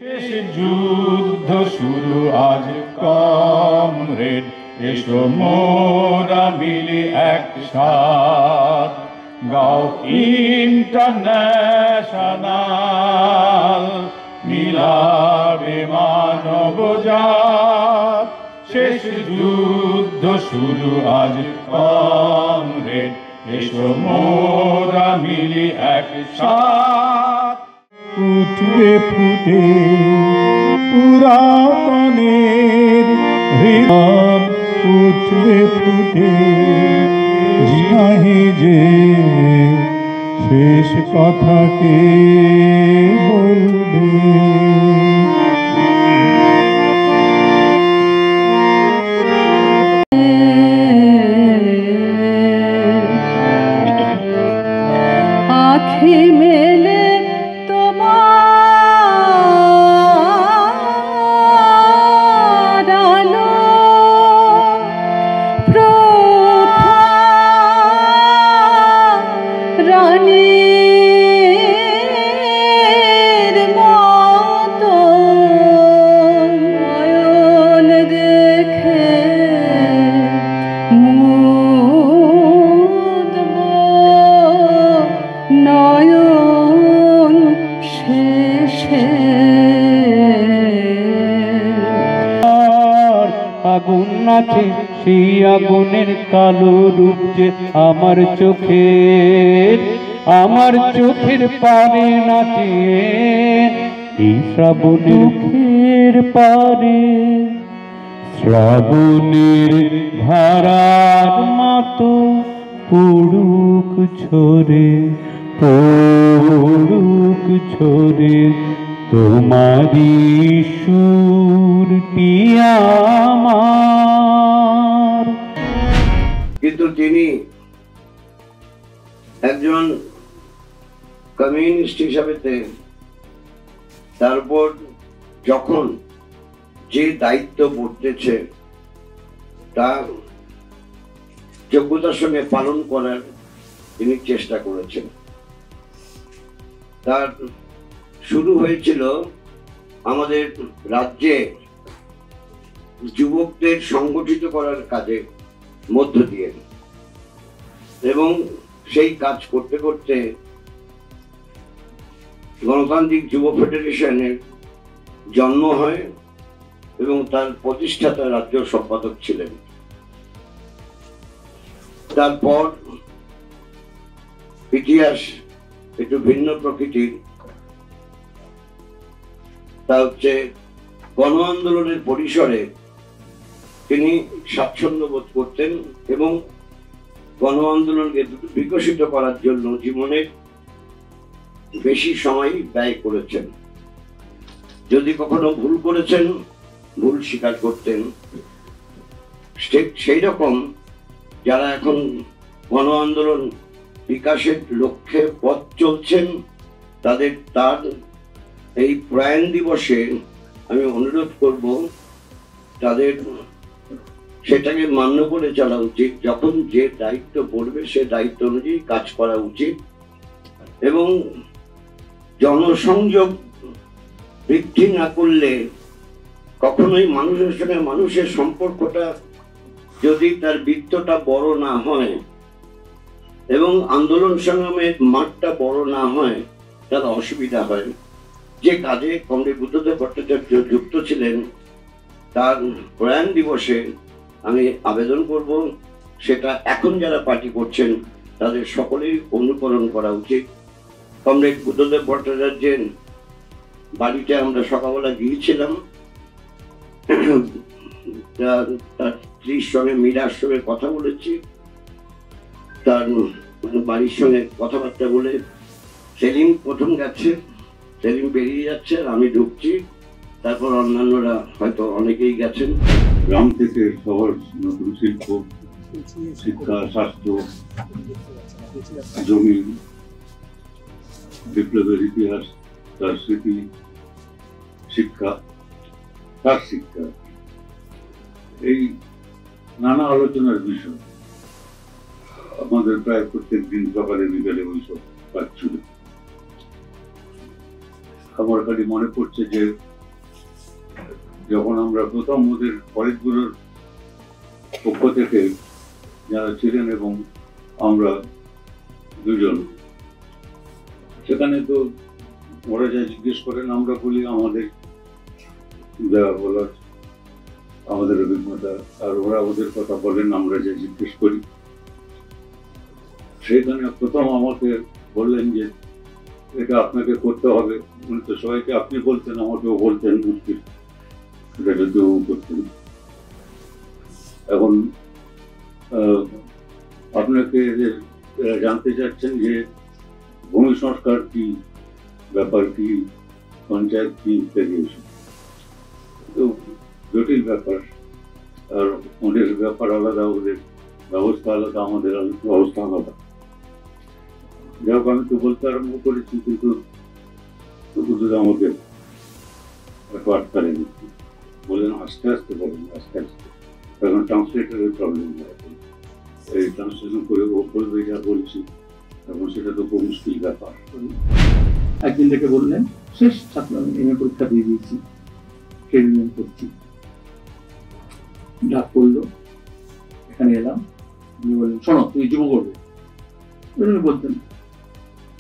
শেষ যুদ্ধ শুরু আজ কমরেড, এসো মোরা মিলি একসাথ, গাও ইন্টারন্যাশনাল, মিলাবে মানবজাত। শেষ যুদ্ধ শুরু আজ কমরেড, এসো মোরা মিলি একসাথ। উঠবে ফুটে পুরাতনের হৃদয়, উঠবে ফুটে জিনাহি যে শেষ কথাকে বলবে। আখি মেলে রানীর মতো নয়ন দেখে মুদব, নয়ন শেষে আগুন নাচে, সেই আগুনের কালো রূপ যে আমার চোখের পারে নাচে, এই শ্রাবণের পারে, শ্রাবণের ধারার মতো পড়ুক ঝরে, পড়ুক ঝরে তোমারি সুরটি আমার। কিন্তু তিনি একজন কমিউনিস্ট হিসাবে তারপর যখন যে দায়িত্ব পড়তেছে তা যোগ্যতার সঙ্গে পালন করার তিনি চেষ্টা করেছেন। তার শুরু হয়েছিল আমাদের রাজ্যে যুবকদের সংগঠিত করার কাজে মধ্য দিয়ে, এবং সেই কাজ করতে করতে গণতান্ত্রিক যুব ফেডারেশনের জন্ম হয় এবং তার প্রতিষ্ঠাতা রাজ্য সম্পাদক ছিলেন। তারপর ইতিহাস একটু ভিন্ন প্রকৃতির। তা হচ্ছে গণ আন্দোলনের পরিসরে তিনি স্বাচ্ছন্দ্য বোধ করতেন এবং গণ আন্দোলনকে বিকশিত করার জন্য জীবনের বেশি সময় ব্যয় করেছেন। যদি কখনো ভুল করেছেন, ভুল স্বীকার করতেন। সেই রকম যারা এখন গণ আন্দোলন বিকাশের লক্ষ্যে পথ চলছেন, তার এই প্রয়াণ দিবসে আমি অনুরোধ করব তাদের সেটাকে মান্য করে চলা উচিত। যখন যে দায়িত্ব পড়বে সে দায়িত্ব অনুযায়ী কাজ করা উচিত, এবং জনসংযোগ বৃদ্ধি না করলে কখনোই মানুষের সঙ্গে মানুষের সম্পর্কটা যদি তার বৃত্তটা বড় না হয় এবং আন্দোলন সংগ্রামের মাঠটা বড় না হয়, তার অসুবিধা হয়। যে কাজে কমরেড বুদ্ধদেব ভট্টাচার্য যুক্ত ছিলেন, তার প্রয়াণ দিবসে আমি আবেদন করব সেটা এখন যারা পার্টি করছেন তাদের সকলেই অনুকরণ করা উচিত। কমরেড বুদ্ধদেব ভট্টাচার্যের বাড়িতে আমরা সকালবেলা গিয়েছিলাম, তার স্ত্রীর সঙ্গে মীরার সঙ্গে কথা বলেছি, তার বাড়ির সঙ্গে কথাবার্তা বলে সেলিম প্রথম গেছে, সেলিম বেরিয়ে যাচ্ছে, আমি ঢুকছি, তারপর অন্যান্যরা হয়তো অনেকেই গেছেন। গ্রাম থেকে শহর, নতুন শিল্প, শিক্ষা, স্বাস্থ্য, জমি, বিপ্লবের ইতিহাস, তার স্মৃতি, শিক্ষা, তার শিক্ষা, এই নানা আলোচনার বিষয় আমাদের প্রায় প্রত্যেক দিন সকালে বিকালে ওইসব কাজ ছিল। আমার খালি মনে পড়ছে যে যখন আমরা প্রথম ওদের ফরিদপুরের পক্ষ থেকে যারা ছিলেন এবং আমরা দুজন, সেখানে তো ওরা যা জিজ্ঞেস করেন আমরা বলি আমাদের যা বলার, আমাদের অভিজ্ঞতা, আর ওরা ওদের কথা বলেন, আমরা যা জিজ্ঞেস করি। সেখানে প্রথম আমাকে বললেন যে এটা আপনাকে করতে হবে। উনি তো সবাইকে আপনি বলতেন, আমাকেও বলতেন, মুশকিল এটা যদিও করতেন। এখন আপনাকে জানতে চাচ্ছেন যে ভূমি সংস্কার কি, ব্যাপার কি, পঞ্চায়েত কি ইত্যাদি, তো জটিল ব্যাপার। আর ওদের ব্যাপার আলাদা, ওদের ব্যবস্থা আলাদা, আমাদের ব্যবস্থা আলাদা। যাই হোক, আমি তো বলতে আরম্ভ করেছি, কিন্তু আমাকে আটকালেন, বললেন আস্তে আস্তে বলেন, আস্তে আস্তে। এখন ট্রান্সলেটারের প্রবলেম হয়, এই ট্রান্সলেশন করে ও বলবে যা বলছি, এবং সেটা তো খুব মুশকিল ব্যাপার। একদিন থেকে বললেন, শেষ ছাত্র, আমি এমএ পরীক্ষা দিয়ে দিয়েছি, ট্রেনিং করছি। ডাক পড়লো, এখানে এলাম। উনি বললেন, শোনো, তুই যুব করবে। উনি বলতেন,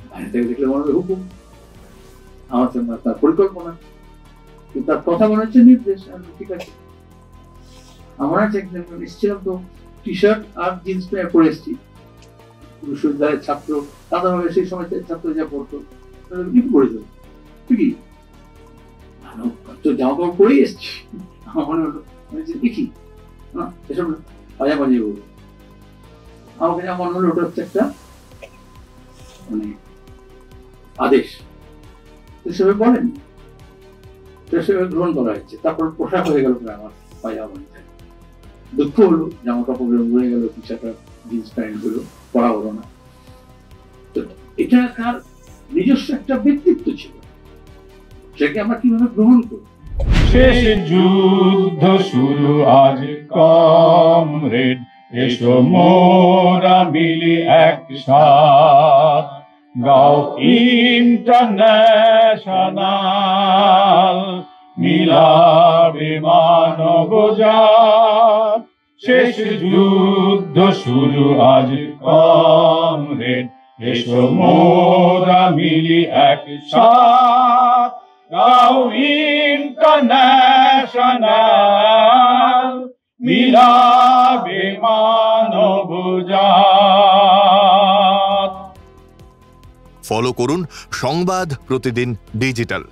বাইরে থেকে দেখলে মনে হবে হুকুম, আমার তার পরিকল্পনা, কিন্তু তার কথা মনে হচ্ছে নির্দেশ। ঠিক আছে, আমার আছে একদিন এসেছিলাম, তো টি শার্ট আর জিন্স প্যান্ট পরে এসেছি। বিশ্ববিদ্যালয়ের ছাত্র, সাধারণভাবে সেই সময় ছাত্র যা পড়তো, কি পড়েছ ঠিকই, জামা কাপড় পরেই এসছি। আমার মনে হলো দেখি না, এসব পাজামাজি বলবো। আমাকে যা মনে হলো ওটা হচ্ছে একটা মানে আদেশ, সেভাবে বলেন, সেভাবে গ্রহণ করা হচ্ছে। তারপর পোশাক হয়ে গেল আমার পায়জামা। দুঃখ হলো, জামা কাপড় হয়ে গেল, টি শার্ট জিন্স প্যান্ট গুলো পরা হলো না। তো এটা তার নিজস্ব একটা ব্যক্তিত্ব ছিল, সেটাকে আমরা কিভাবে গ্রহণ করি। শেষ যুদ্ধ শুরু আজ কমরেড, এসো মোরা মিলি একসাথ, গাও ইন্টারন্যাশনাল, মিলাবে মানব জাত। শেষ যুদ্ধ শুরু আজ কমরেড, এসো মোরা মিলি একসাথ, গাও ইন্টারন্যাশনাল, মিলাবে মানব জাত। ফলো করুন সংবাদ প্রতিদিন ডিজিটাল।